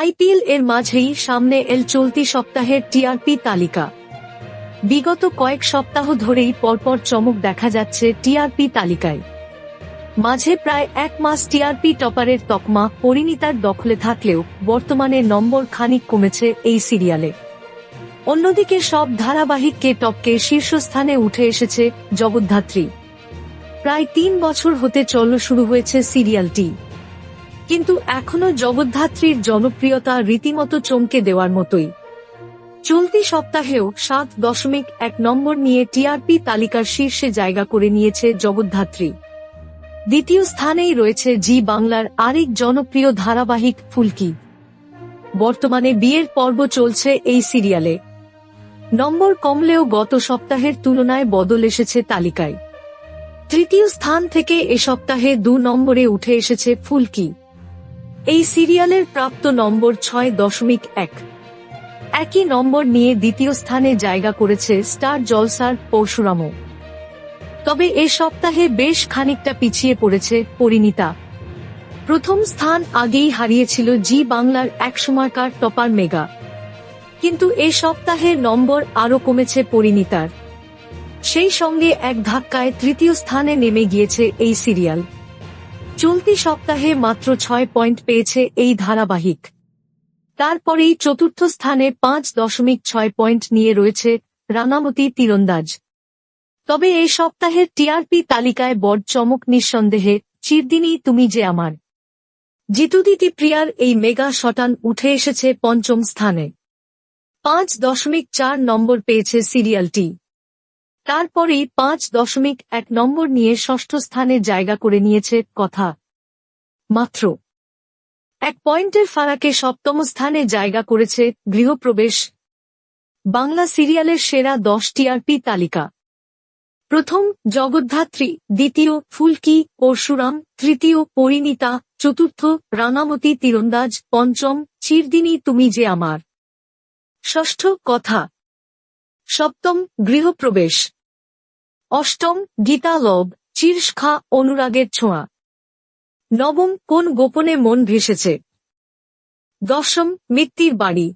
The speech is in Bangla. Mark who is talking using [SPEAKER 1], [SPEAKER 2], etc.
[SPEAKER 1] আইপিএল এর মাঝেই সামনে এল চলতি সপ্তাহের টিআরপি তালিকা। বিগত কয়েক সপ্তাহ ধরেই পরপর চমক দেখা যাচ্ছে টিআরপি তালিকায়। মাঝে প্রায় এক মাস টিআরপি টপারের তকমা পরিণীতার দখলে থাকলেও বর্তমানে নম্বর খানিক কমেছে এই সিরিয়ালে। অন্যদিকে সব ধারাবাহিককে টপকে শীর্ষস্থানে উঠে এসেছে জগদ্ধাত্রী। প্রায় ৩ বছর হতে শুরু হয়েছে সিরিয়ালটি, কিন্তু এখনো জগদ্ধাত্রীর জনপ্রিয়তা রীতিমতো চমকে দেওয়ার মতোই। চলতি সপ্তাহেও ৭.১ নম্বর নিয়ে টিআরপি তালিকার শীর্ষে জায়গা করে নিয়েছে জগদ্ধাত্রী। দ্বিতীয় স্থানেই রয়েছে জি বাংলার আরেক জনপ্রিয় ধারাবাহিক ফুলকি। বর্তমানে বিয়ের পর্ব চলছে এই সিরিয়ালে। নম্বর কমলেও গত সপ্তাহের তুলনায় বদল এসেছে তালিকায়। তৃতীয় স্থান থেকে এ সপ্তাহে ২ নম্বরে উঠে এসেছে ফুলকি। এই সিরিয়ালের প্রাপ্ত নম্বর ৬.১। একই নম্বর নিয়ে দ্বিতীয় স্থানে জায়গা করেছে স্টার জলসার পরশুরামও। তবে এ সপ্তাহে বেশ খানিকটা পিছিয়ে পড়েছে পরিণীতা। প্রথম স্থান আগেই হারিয়েছিল জি বাংলার একসময়কার টপার মেগা, কিন্তু এ সপ্তাহের নম্বর আরও কমেছে পরিণীতার। সেই সঙ্গে এক ধাক্কায় তৃতীয় স্থানে নেমে গিয়েছে এই সিরিয়াল। চলতি সপ্তাহে মাত্র ৬ পয়েন্ট পেয়েছে এই ধারাবাহিক। তারপরেই চতুর্থ স্থানে ৫.৬ পয়েন্ট নিয়ে রয়েছে রাঙামতি তীরন্দাজ। তবে এই সপ্তাহের টিআরপি তালিকায় বড় চমক নিঃসন্দেহে চিরদিনই তুমি যে আমার। জিতুদিতি প্রিয়ার এই মেগা শটান উঠে এসেছে পঞ্চম স্থানে। ৫.৪ নম্বর পেয়েছে সিরিয়ালটি। তারপরেই ৫.১ নম্বর নিয়ে ষষ্ঠ স্থানে জায়গা করে নিয়েছে কথা। মাত্র ১ পয়েন্টের ফারাকে সপ্তম স্থানে জায়গা করেছে গৃহপ্রবেশ। বাংলা সিরিয়ালের সেরা ১০ টিআরপি তালিকা। প্রথম জগদ্ধাত্রী, দ্বিতীয় ফুলকি পরশুরাম, তৃতীয় পরিণীতা, চতুর্থ রাঙামতি তীরন্দাজ, পঞ্চম চিরদিনই তুমি যে আমার, ষষ্ঠ কথা, সপ্তম গৃহপ্রবেশ, অষ্টম গীতা লব চিরশখা অনুরাগের ছোঁয়া, নবম কোন গোপনে মন ভেসেছে, দশম মিত্তির বাড়ি।